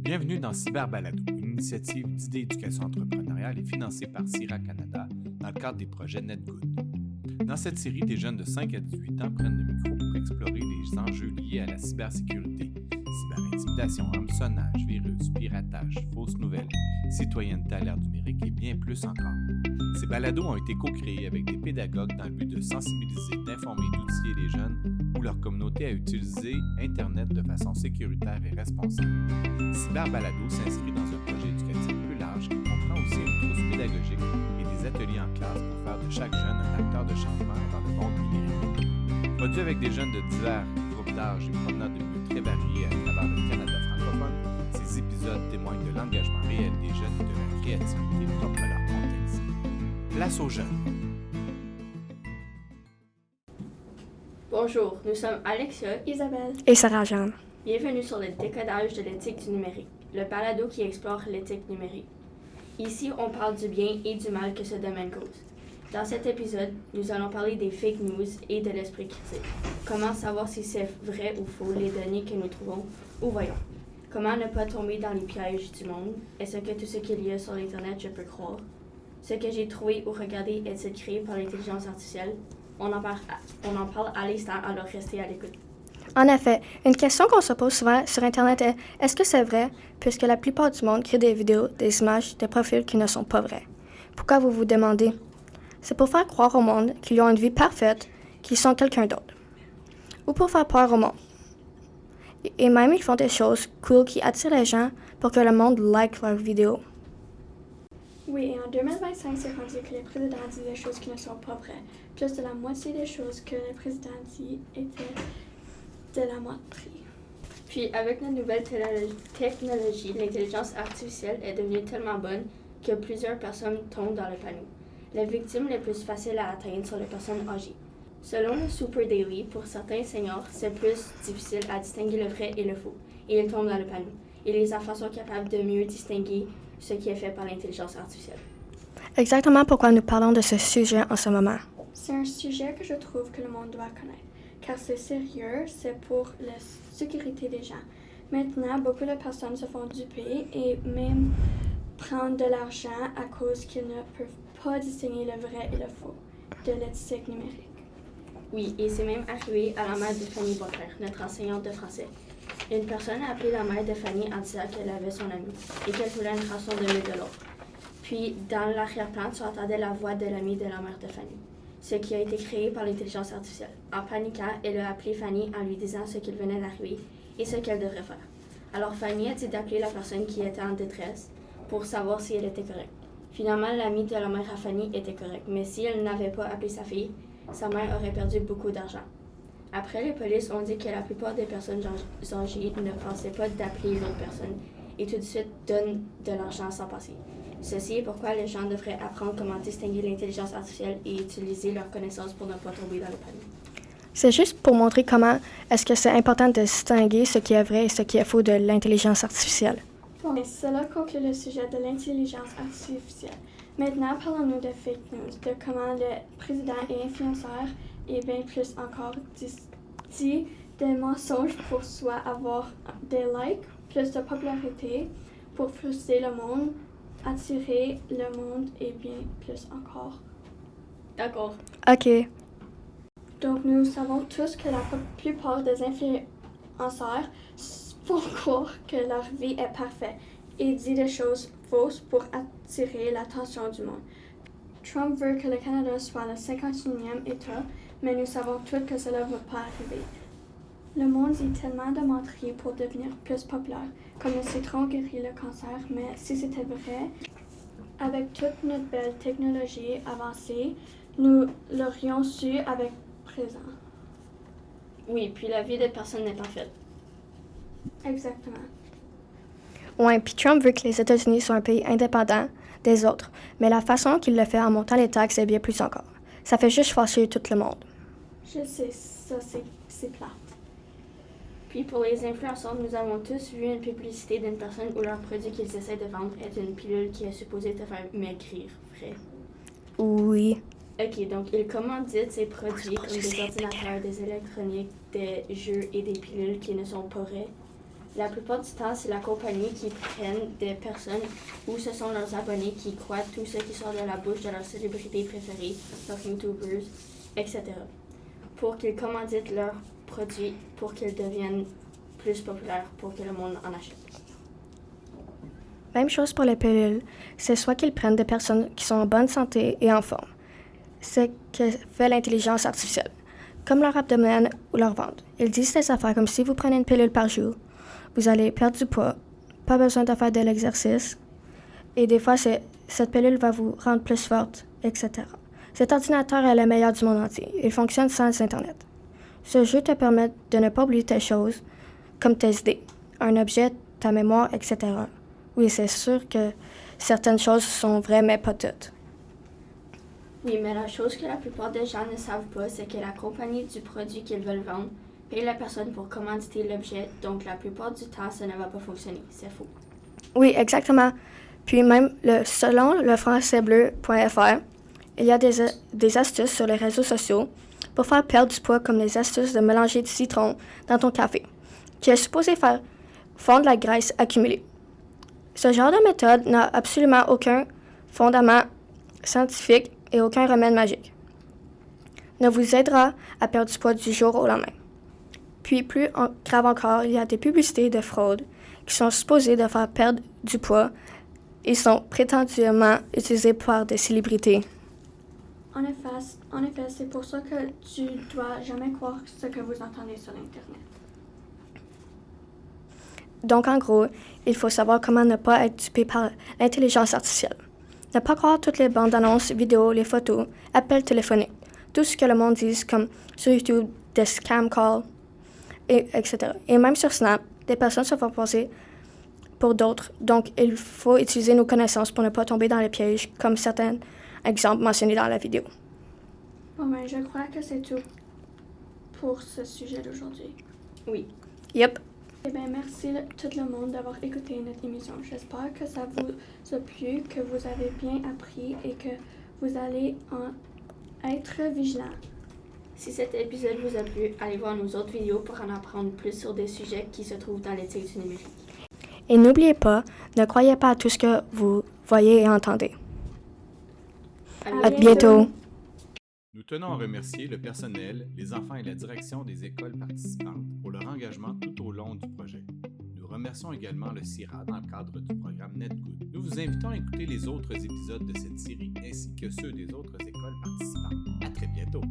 Bienvenue dans Cyberbalado, une initiative d'idées d'éducation entrepreneuriale et financée par CIRA Canada dans le cadre des projets NetGood. Dans cette série, des jeunes de 5 à 18 ans prennent le micro pour explorer les enjeux liés à la cybersécurité, cyberintimidation, hameçonnage, virus, piratage, fausses nouvelles, citoyenneté à l'ère numérique et bien plus encore. Ces balados ont été co-créés avec des pédagogues dans le but de sensibiliser, d'informer et d'outiller les jeunes ou leur communauté à utiliser Internet de façon sécuritaire et responsable. Cyberbalado s'inscrit dans un projet éducatif plus large qui comprend aussi une trousse pédagogique et des ateliers en classe pour faire de chaque jeune un acteur de changement dans le monde numérique. Produit avec des jeunes de divers groupes d'âge et provenant de milieux très variés à travers le Canada francophone, ces épisodes témoignent de l'engagement réel des jeunes et de la créativité propre à leur contexte. Place aux jeunes. Bonjour, nous sommes Alexia, Isabelle et Sarah-Jeanne. Bienvenue sur le décodage de l'éthique du numérique, le balado qui explore l'éthique numérique. Ici, on parle du bien et du mal que ce domaine cause. Dans cet épisode, nous allons parler des fake news et de l'esprit critique. Comment savoir si c'est vrai ou faux les données que nous trouvons ou voyons. Comment ne pas tomber dans les pièges du monde. Est-ce que tout ce qu'il y a sur l'Internet, je peux croire? Ce que j'ai trouvé ou regardé est-il créé par l'intelligence artificielle? On en parle à l'instant, alors restez à l'écoute. En effet, une question qu'on se pose souvent sur Internet est « Est-ce que c'est vrai? » Puisque la plupart du monde crée des vidéos, des images, des profils qui ne sont pas vrais. Pourquoi vous vous demandez? C'est pour faire croire au monde qu'ils ont une vie parfaite, qu'ils sont quelqu'un d'autre. Ou pour faire peur au monde. Et même ils font des choses cool qui attirent les gens pour que le monde like leurs vidéos. Oui, et en 2025, c'est rendu que les présidents disent des choses qui ne sont pas vraies. Plus de la moitié des choses que les présidents disent étaient de la moitié. Puis, avec la nouvelle technologie, l'intelligence artificielle est devenue tellement bonne que plusieurs personnes tombent dans le panneau. Les victimes les plus faciles à atteindre sont les personnes âgées. Selon le Super Daily, pour certains seniors, c'est plus difficile à distinguer le vrai et le faux, et ils tombent dans le panneau. Et les enfants sont capables de mieux distinguer ce qui est fait par l'intelligence artificielle. Exactement pourquoi nous parlons de ce sujet en ce moment. C'est un sujet que je trouve que le monde doit connaître, car c'est sérieux, c'est pour la sécurité des gens. Maintenant, beaucoup de personnes se font duper et même prendre de l'argent à cause qu'ils ne peuvent pas distinguer le vrai et le faux de l'éthique numérique. Oui, et c'est même arrivé à la mère de Fanny Boisclair, notre enseignante de français. Une personne a appelé la mère de Fanny en disant qu'elle avait son amie et qu'elle voulait une rançon de 1000 $. Puis, dans l'arrière-plan, tu entendais la voix de l'amie de la mère de Fanny, ce qui a été créé par l'intelligence artificielle. En paniquant, elle a appelé Fanny en lui disant ce qu'il venait d'arriver et ce qu'elle devrait faire. Alors Fanny a dit d'appeler la personne qui était en détresse pour savoir si elle était correcte. Finalement, l'amie de la mère à Fanny était correcte, mais si elle n'avait pas appelé sa fille, sa mère aurait perdu beaucoup d'argent. Après, les polices ont dit que la plupart des personnes âgées ne pensaient pas d'appeler l'autre personne et tout de suite donnent de l'argent sans penser. Ceci est pourquoi les gens devraient apprendre comment distinguer l'intelligence artificielle et utiliser leurs connaissances pour ne pas tomber dans le panneau. C'est juste pour montrer comment est-ce que c'est important de distinguer ce qui est vrai et ce qui est faux de l'intelligence artificielle. Bon, cela conclut le sujet de l'intelligence artificielle. Maintenant, parlons-nous de fake news, de comment le président et influenceurs et bien plus encore dit des mensonges pour soit avoir des likes, plus de popularité, pour frustrer le monde, attirer le monde et bien plus encore. D'accord. OK. Donc nous savons tous que la plupart des influenceurs font croire que leur vie est parfaite et disent des choses fausses pour attirer l'attention du monde. Trump veut que le Canada soit le 51e État, mais nous savons tous que cela ne va pas arriver. Le monde dit tellement de menteries pour devenir plus populaire, comme le citron guérit le cancer, mais si c'était vrai, avec toute notre belle technologie avancée, nous l'aurions su avec présent. Oui, puis la vie des personnes n'est pas faite. Exactement. Ouais, puis Trump veut que les États-Unis soient un pays indépendant des autres, mais la façon qu'il le fait en montant les taxes est bien plus encore. Ça fait juste fâcher tout le monde. Je sais, ça c'est plate. Puis pour les influenceurs, nous avons tous vu une publicité d'une personne où leur produit qu'ils essaient de vendre est une pilule qui est supposée te faire maigrir, vrai? Oui. Ok, donc ils commanditent ces produits comme des ordinateurs, des électroniques, des jeux et des pilules qui ne sont pas vraies. La plupart du temps, c'est la compagnie qui prenne des personnes ou ce sont leurs abonnés qui croient tout ce qui sort de la bouche de leurs célébrités préférées, leurs YouTubers, etc. pour qu'ils commanditent leurs produits pour qu'ils deviennent plus populaires pour que le monde en achète. Même chose pour les pilules, c'est soit qu'ils prennent des personnes qui sont en bonne santé et en forme. C'est ce que fait l'intelligence artificielle, comme leur abdomen ou leur ventre. Ils disent des affaires comme si vous prenez une pilule par jour, vous allez perdre du poids, pas besoin de faire de l'exercice, et des fois, cette pilule va vous rendre plus forte, etc. Cet ordinateur est le meilleur du monde entier. Il fonctionne sans Internet. Ce jeu te permet de ne pas oublier tes choses, comme tes idées, un objet, ta mémoire, etc. Oui, c'est sûr que certaines choses sont vraies, mais pas toutes. Oui, mais la chose que la plupart des gens ne savent pas, c'est que la compagnie du produit qu'ils veulent vendre paye la personne pour commanditer l'objet, donc la plupart du temps, ça ne va pas fonctionner. C'est faux. Oui, exactement. Puis même, selon le françaisbleu.fr, il y a des astuces sur les réseaux sociaux pour faire perdre du poids, comme les astuces de mélanger du citron dans ton café, qui est supposé faire fondre la graisse accumulée. Ce genre de méthode n'a absolument aucun fondement scientifique et aucun remède magique. Ne vous aidera à perdre du poids du jour au lendemain. Puis, grave encore, il y a des publicités de fraude qui sont supposées de faire perdre du poids et sont prétendument utilisées par des célébrités. En effet, c'est pour ça que tu dois jamais croire ce que vous entendez sur Internet. Donc, en gros, il faut savoir comment ne pas être dupé par l'intelligence artificielle. Ne pas croire toutes les bandes annonces, vidéos, les photos, appels téléphoniques, tout ce que le monde dit, comme sur YouTube, des scam calls, etc. Et même sur Snap, des personnes se font passer pour d'autres. Donc, il faut utiliser nos connaissances pour ne pas tomber dans les pièges, comme certains exemples mentionnés dans la vidéo. Bon, ben, je crois que c'est tout pour ce sujet d'aujourd'hui. Oui. Yep. Eh bien, merci tout le monde d'avoir écouté notre émission. J'espère que ça vous a plu, que vous avez bien appris et que vous allez en être vigilants. Si cet épisode vous a plu, allez voir nos autres vidéos pour en apprendre plus sur des sujets qui se trouvent dans l'éthique du numérique. Et n'oubliez pas, ne croyez pas à tout ce que vous voyez et entendez. À bientôt. Nous tenons à remercier le personnel, les enfants et la direction des écoles participantes pour leur engagement tout au long du projet. Nous remercions également le CIRA dans le cadre du programme NetGood. Nous vous invitons à écouter les autres épisodes de cette série ainsi que ceux des autres écoles participantes. À très bientôt!